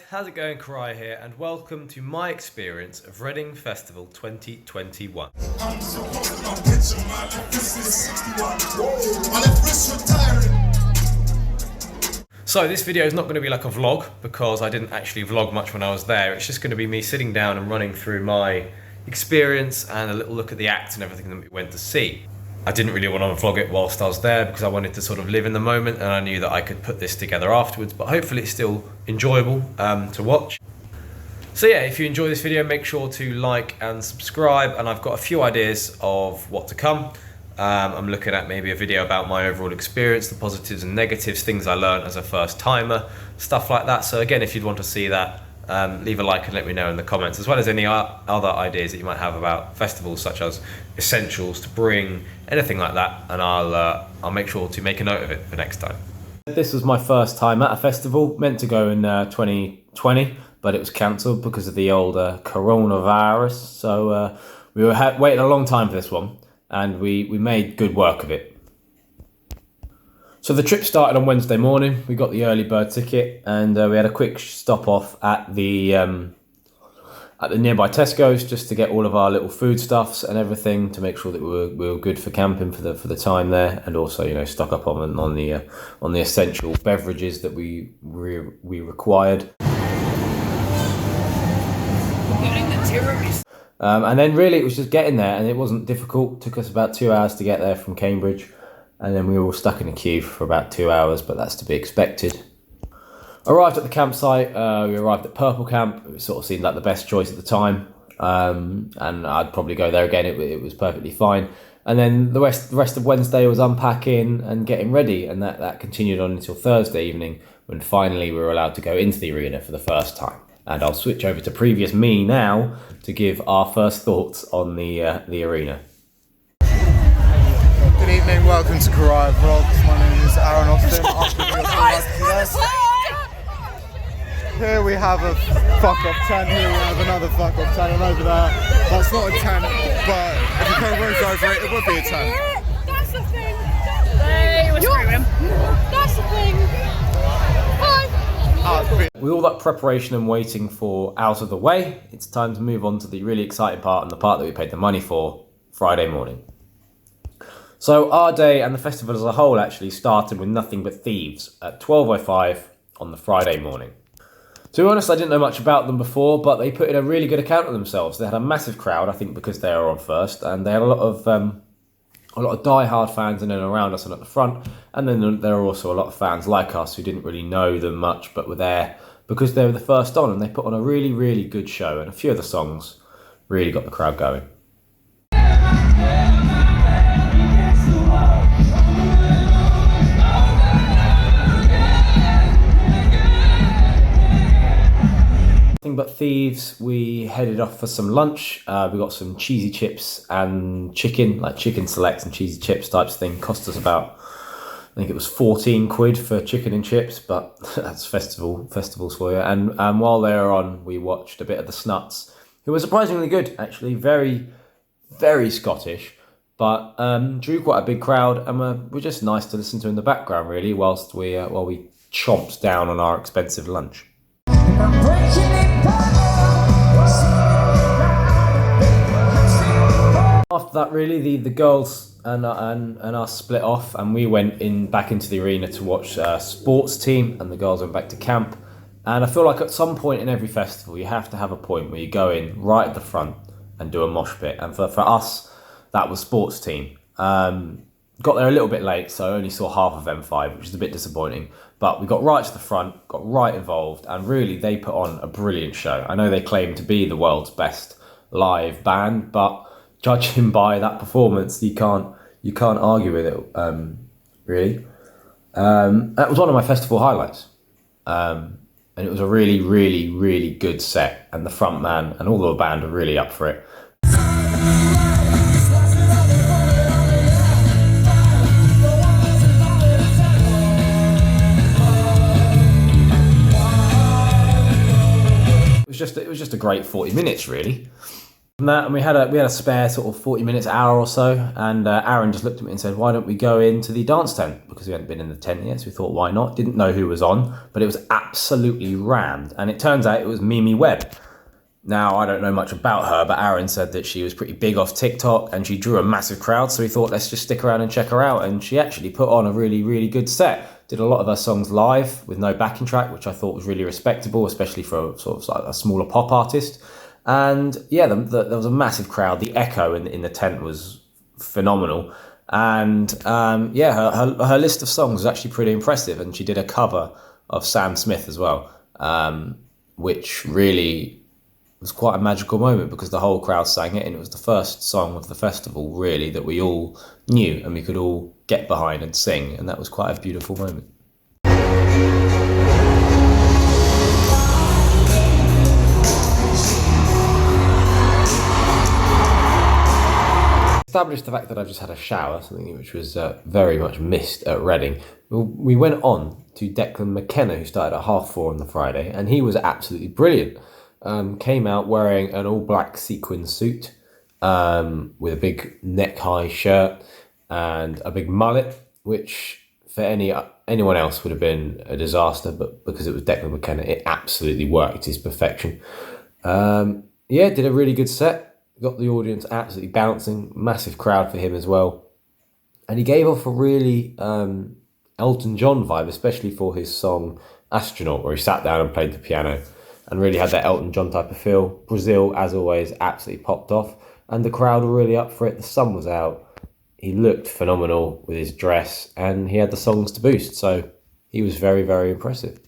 How's it going? Karai here, and welcome to my experience of Reading Festival 2021. So this video is not going to be like a vlog because I didn't actually vlog much when I was there. It's just going to be me sitting down and running through my experience and a little look at the act and everything that we went to see. I didn't really want to vlog it whilst I was there because I wanted to sort of live in the moment, and I knew that I could put this together afterwards, but hopefully it's still enjoyable to watch. So yeah, if you enjoy this video, make sure to like and subscribe, and I've got a few ideas of what to come. I'm looking at maybe a video about my overall experience, the positives and negatives, things I learned as a first timer, stuff like that. So again, if you'd want to see that, leave a like and let me know in the comments, as well as any other ideas that you might have about festivals, such as essentials to bring, anything like that, and I'll make sure to make a note of it for next time. This was my first time at a festival, meant to go in 2020, but it was cancelled because of the old coronavirus. So we were waiting a long time for this one, and we made good work of it. So the trip started on Wednesday morning. We got the early bird ticket, and we had a quick stop off at the nearby Tesco's just to get all of our little foodstuffs and everything to make sure that we were good for camping for the time there, and also stock up on the essential beverages that we required. And then really it was just getting there, and it wasn't difficult. It took us about 2 hours to get there from Cambridge. And then we were all stuck in a queue for about 2 hours, but that's to be expected. Arrived at the campsite, we arrived at Purple Camp. It sort of seemed like the best choice at the time. And I'd probably go there again, it was perfectly fine. And then the rest of Wednesday was unpacking and getting ready, and that continued on until Thursday evening, when finally we were allowed to go into the arena for the first time. And I'll switch over to previous me now to give our first thoughts on the arena. Good evening, welcome to Karai Vlogs. My name is Aaron Austin. Here we have a fuck-off tent, here we have another fuck-off tent, and over there, that's not a tent, but if you put a roof over it, it would be a tent. That's the thing. They were screaming. That's the thing. Hi. With all that preparation and waiting for out of the way, it's time to move on to the really exciting part, and the part that we paid the money for, Friday morning. So our day and the festival as a whole actually started with Nothing But Thieves at 12:05 on the Friday morning. To be honest, I didn't know much about them before, but they put in a really good account of themselves. They had a massive crowd, I think because they were on first, and they had a lot of die-hard fans in and around us and at the front, and then there were also a lot of fans like us who didn't really know them much, but were there because they were the first on, and they put on a really, really good show, and a few of the songs really got the crowd going. But Thieves, we headed off for some lunch. We got some cheesy chips and chicken, like chicken select and cheesy chips types thing. Cost us about, I think it was 14 quid for chicken and chips, but that's festivals for you. And while they were on, we watched a bit of the Snuts, who were surprisingly good, actually. Very, very Scottish, but drew quite a big crowd, and were just nice to listen to in the background, really, whilst we chomped down on our expensive lunch. After that, really, the girls and us split off, and we went back into the arena to watch sports team, and the girls went back to camp. And I feel like at some point in every festival, you have to have a point where you go in right at the front and do a mosh pit. And for us, that was sports team. Got there a little bit late, so I only saw half of M5, which is a bit disappointing. But we got right to the front, got right involved, and really they put on a brilliant show. I know they claim to be the world's best live band, but judging by that performance, you can't argue with it, really. That was one of my festival highlights. And it was a really, really, really good set, and the front man and all the band are really up for it. It was just a great 40 minutes, really. From that, and we had a spare sort of 40 minutes, hour or so, and Aaron just looked at me and said, why don't we go into the dance tent? Because we hadn't been in the tent yet, so we thought, why not? Didn't know who was on, but it was absolutely rammed, and it turns out it was Mimi Webb. Now, I don't know much about her, but Aaron said that she was pretty big off TikTok and she drew a massive crowd, so we thought, let's just stick around and check her out, and she actually put on a really, really good set. Did a lot of her songs live with no backing track, which I thought was really respectable, especially for sort of like a smaller pop artist. And yeah, there was a massive crowd. The echo in the tent was phenomenal. And her list of songs was actually pretty impressive. And she did a cover of Sam Smith as well, which really was quite a magical moment because the whole crowd sang it. And it was the first song of the festival, really, that we all knew and we could all get behind and sing. And that was quite a beautiful moment. Established the fact that I've just had a shower, something which was very much missed at Reading. We went on to Declan McKenna, who started at 4:30 on the Friday, and he was absolutely brilliant. Came out wearing an all-black sequin suit with a big neck-high shirt and a big mullet, which for anyone else would have been a disaster, but because it was Declan McKenna, it absolutely worked, his perfection. Did a really good set. Got the audience absolutely bouncing, massive crowd for him as well. And he gave off a really Elton John vibe, especially for his song Astronaut, where he sat down and played the piano and really had that Elton John type of feel. Brazil, as always, absolutely popped off. And the crowd were really up for it. The sun was out. He looked phenomenal with his dress and he had the songs to boost. So he was very, very impressive.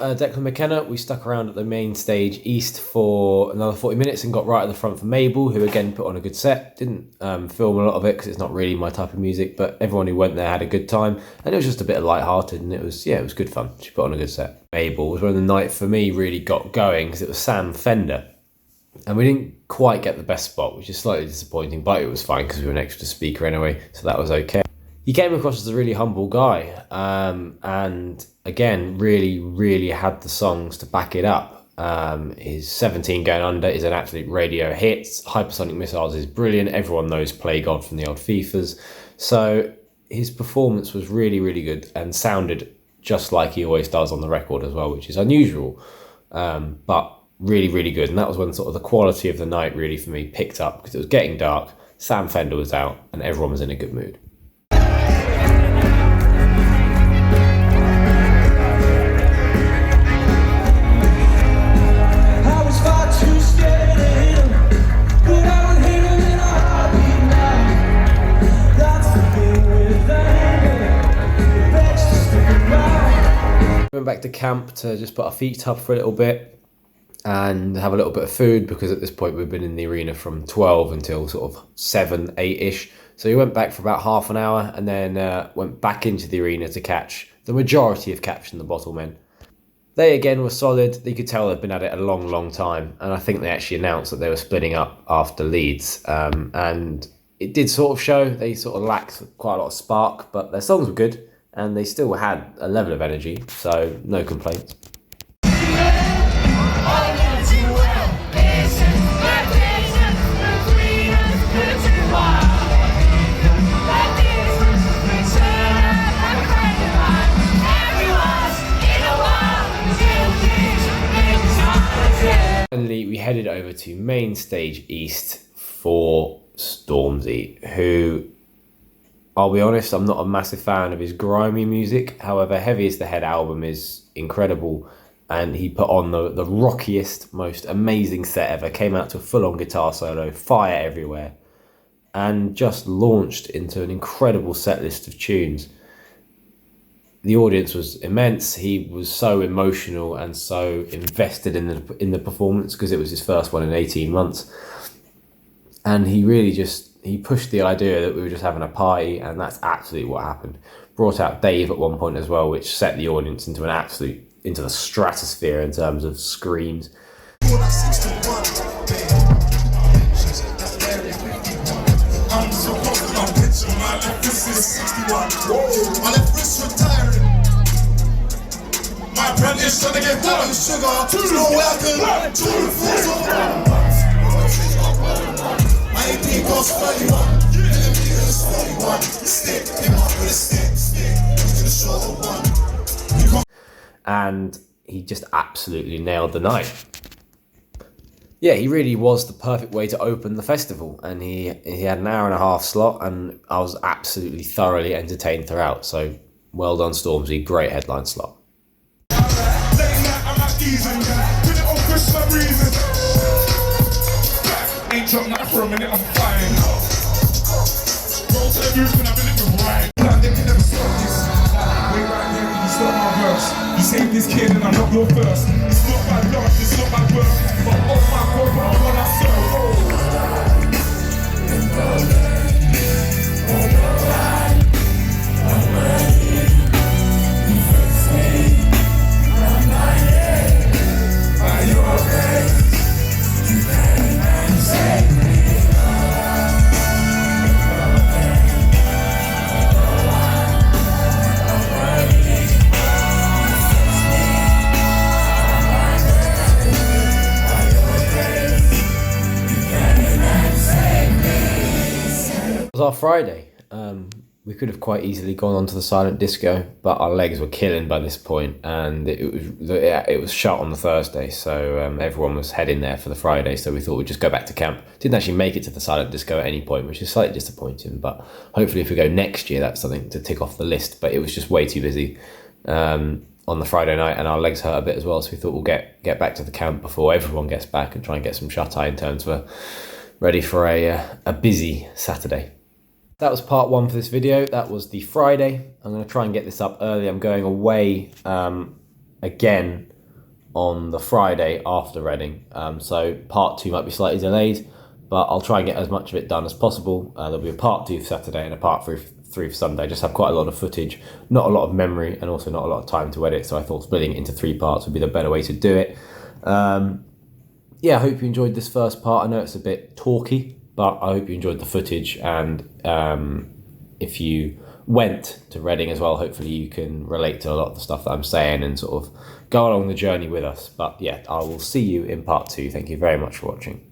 Declan McKenna, we stuck around at the main stage east for another 40 minutes and got right at the front for Mabel, who again put on a good set. Didn't film a lot of it because it's not really my type of music, but everyone who went there had a good time and it was just a bit of light-hearted and it was good fun. She put on a good set. Mabel was when the night for me really got going because it was Sam Fender and we didn't quite get the best spot, which is slightly disappointing, but it was fine because we were next to the speaker anyway, so that was okay. He came across as a really humble guy and again really, really had the songs to back it up. His 17 Going Under is an absolute radio hit. Hypersonic Missiles is brilliant. Everyone knows Play God from the old FIFAs. So his performance was really, really good and sounded just like he always does on the record as well, which is unusual, but really, really good. And that was when sort of the quality of the night really for me picked up because it was getting dark, Sam Fender was out and everyone was in a good mood. Went back to camp to just put our feet up for a little bit and have a little bit of food because at this point we've been in the arena from 12 until sort of 7, 8-ish. So we went back for about half an hour and then went back into the arena to catch the majority of Capturing the Bottle men. They again were solid. You could tell they'd been at it a long, long time. And I think they actually announced that they were splitting up after Leeds. And it did sort of show. They sort of lacked quite a lot of spark, but their songs were good. And they still had a level of energy, so no complaints. Finally, we headed over to Main Stage East for Stormzy, who, I'll be honest, I'm not a massive fan of his grimy music. However, Heavy Is the Head album is incredible and he put on the rockiest, most amazing set ever. Came out to a full-on guitar solo, fire everywhere, and just launched into an incredible set list of tunes. The audience was immense. He was so emotional and so invested in the performance because it was his first one in 18 months. And he really he pushed the idea that we were just having a party, and that's absolutely what happened. Brought out Dave at one point as well, which set the audience into the stratosphere in terms of screams. I'm so My left wrist is 61. My left wrist retiring. My apprentice trying to get down sugar. There's no way I can do the fools on my AP costs 31. Millimeters 41. Stick him up with a stick. To the shorter one. And he just absolutely nailed the night. Yeah, he really was the perfect way to open the festival, and he had an hour and a half slot, and I was absolutely thoroughly entertained throughout. So well done, Stormzy, great headline slot. Ain't dropped nothing for a minute, I'm flying. Roll to the roof and I've been living right. Plan, they can never stop this. Wait right there and you stop my verse. You saved this kid and I'm not your first. It's not my love, it's not my work. But oh my God, what I'm gonna serve. Are you okay? It was our Friday. We could have quite easily gone on to the silent disco, but our legs were killing by this point, and it was shut on the Thursday, so everyone was heading there for the Friday, so we thought we'd just go back to camp. Didn't actually make it to the silent disco at any point, which is slightly disappointing, but hopefully if we go next year, that's something to tick off the list. But it was just way too busy on the Friday night, and our legs hurt a bit as well, so we thought we'll get back to the camp before everyone gets back and try and get some shut-eye in terms we're ready for a busy Saturday. That was part one for this video. That was the Friday. I'm going to try and get this up early. I'm going away again on the Friday after Reading. So part two might be slightly delayed, but I'll try and get as much of it done as possible. There'll be a part two for Saturday and a part three for Sunday. I just have quite a lot of footage, not a lot of memory, and also not a lot of time to edit. So I thought splitting it into 3 parts would be the better way to do it. Yeah, I hope you enjoyed this first part. I know it's a bit talky, but I hope you enjoyed the footage, and if you went to Reading as well, hopefully you can relate to a lot of the stuff that I'm saying and sort of go along the journey with us. But yeah, I will see you in part 2. Thank you very much for watching.